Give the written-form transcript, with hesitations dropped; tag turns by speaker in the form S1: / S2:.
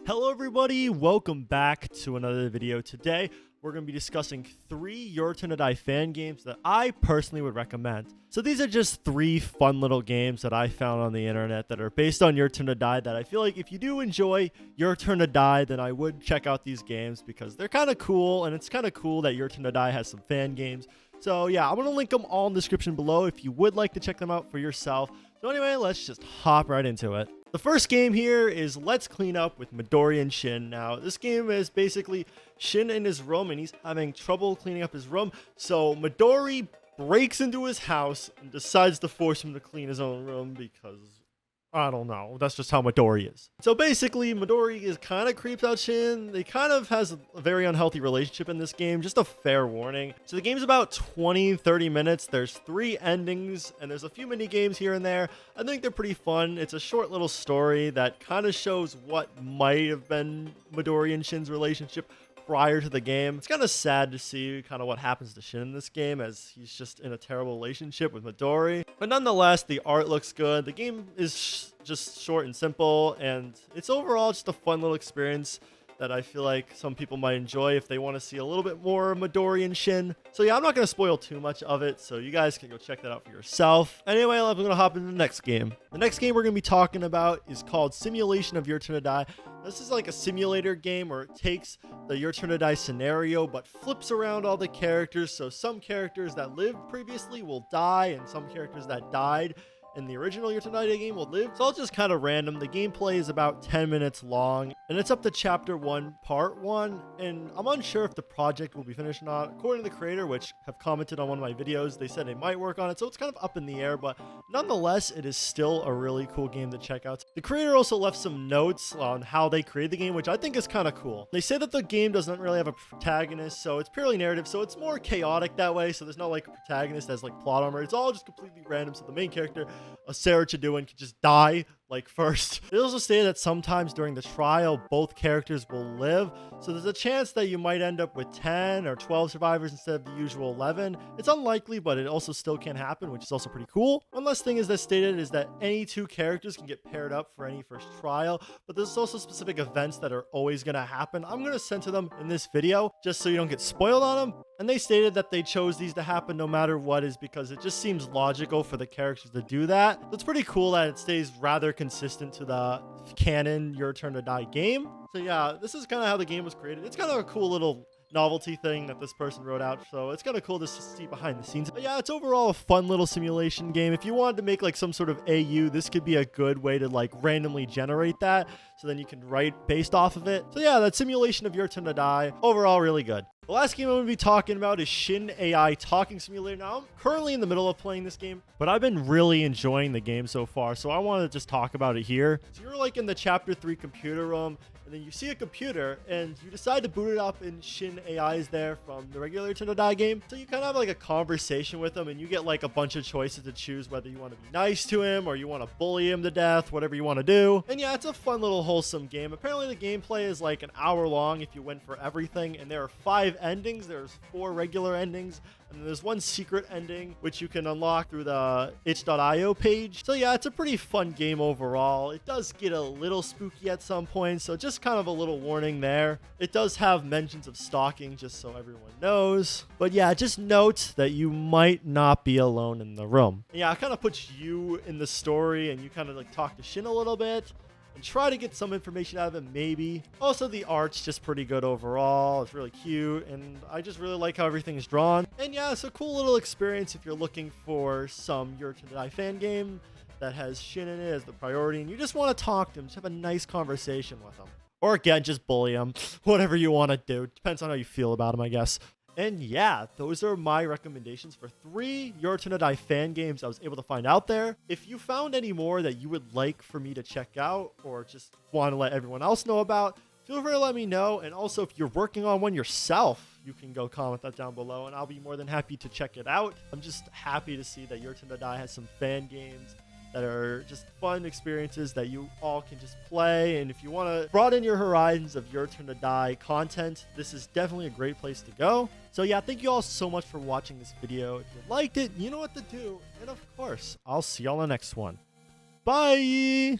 S1: Hello everybody, welcome back to another video. Today we're going to be discussing 3 Your Turn to Die fan games that I personally would recommend. So these are just 3 fun little games that I found on the internet that are based on Your Turn to Die that I feel like if you do enjoy Your Turn to Die, then I would check out these games because they're kind of cool, and it's kind of cool that Your Turn to Die has some fan games. So yeah, I'm going to link them all in the description below if you would like to check them out for yourself. So anyway, let's just hop right into it. The first game here is Let's Clean Up with Midori and Shin. Now, this game is basically Shin in his room, and he's having trouble cleaning up his room. So Midori breaks into his house and decides to force him to clean his own room because, I don't know, that's just how Midori is. So basically, Midori is kind of creeps out Shin. They kind of has a very unhealthy relationship in this game, just a fair warning. So the game's about 20-30 minutes. There's 3 endings, and there's a few mini games here and there. I think they're pretty fun. It's a short little story that kind of shows what might have been Midori and Shin's relationship prior to the game. It's kind of sad to see kind of what happens to Shin in this game, as he's just in a terrible relationship with Midori. But nonetheless, the art looks good. The game is just short and simple, and it's overall just a fun little experience that I feel like some people might enjoy if they want to see a little bit more Midori and Shin. So yeah, I'm not going to spoil too much of it, so you guys can go check that out for yourself. Anyway, I'm going to hop into the next game. The next game we're going to be talking about is called Simulation of Your Turn to Die. This is like a simulator game where it takes the Your Turn to Die scenario but flips around all the characters. So some characters that lived previously will die, and some characters that died in the original Your Turn to Die game will live. So it's just kind of random. The gameplay is about 10 minutes long, and it's up to chapter 1, part 1, and I'm unsure if the project will be finished or not. According to the creator, which have commented on one of my videos, they said they might work on it, so it's kind of up in the air, but nonetheless, it is still a really cool game to check out. The creator also left some notes on how they created the game, which I think is kind of cool. They say that the game doesn't really have a protagonist, so it's purely narrative, so it's more chaotic that way, so there's not like a protagonist as like plot armor. It's all just completely random, so the main character, Sarah Chaduin, could just die like first. They also stated that sometimes during the trial, both characters will live, so there's a chance that you might end up with 10 or 12 survivors instead of the usual 11. It's unlikely, but it also still can happen, which is also pretty cool. One last thing is that stated is that any 2 characters can get paired up for any first trial, but there's also specific events that are always going to happen. I'm going to censor them in this video just so you don't get spoiled on them. And they stated that they chose these to happen no matter what, is because it just seems logical for the characters to do that. So it's pretty cool that it stays rather consistent to the canon Your Turn to Die game. So yeah, this is kind of how the game was created. It's kind of a cool little novelty thing that this person wrote out, so it's kind of cool to see behind the scenes. But yeah, it's overall a fun little simulation game. If you wanted to make like some sort of AU, this could be a good way to like randomly generate that, so then you can write based off of it. So yeah, that simulation of Your Turn to Die, overall really good. The last game I'm going to be talking about is Shin AI Talking Simulator. Now, I'm currently in the middle of playing this game, but I've been really enjoying the game so far, so I want to just talk about it here. So you're like in the chapter 3 computer room, and then you see a computer, and you decide to boot it up, and Shin AI is there from the regular Turn to Die game. So you kind of have like a conversation with him, and you get like a bunch of choices to choose whether you want to be nice to him or you want to bully him to death, whatever you want to do. And yeah, it's a fun little wholesome game. Apparently the gameplay is like an hour long if you went for everything, and there are 5 endings. There's 4 regular endings, and there's 1 secret ending which you can unlock through the itch.io page. So yeah, it's a pretty fun game overall. It does get a little spooky at some points, so just kind of a little warning there. It does have mentions of stalking, just so everyone knows. But yeah, just note that you might not be alone in the room. And yeah, it kind of puts you in the story, and you kind of like talk to Shin a little bit and try to get some information out of him, maybe. Also, the art's just pretty good overall. It's really cute, and I just really like how everything's drawn. And yeah, it's a cool little experience if you're looking for some Your Turn to Die fan game that has Shin in it as the priority, and you just want to talk to him, just have a nice conversation with him. Or again, just bully him. Whatever you want to do. Depends on how you feel about him, I guess. And yeah, those are my recommendations for 3 Your Turn to Die fan games I was able to find out there. If you found any more that you would like for me to check out, or just want to let everyone else know about, feel free to let me know. And also, if you're working on one yourself, you can go comment that down below, and I'll be more than happy to check it out. I'm just happy to see that Your Turn to Die has some fan games that are just fun experiences that you all can just play. And if you want to broaden your horizons of Your Turn to Die content, this is definitely a great place to go. So yeah, thank you all so much for watching this video. If you liked it, you know what to do. And of course, I'll see y'all in the next one. Bye!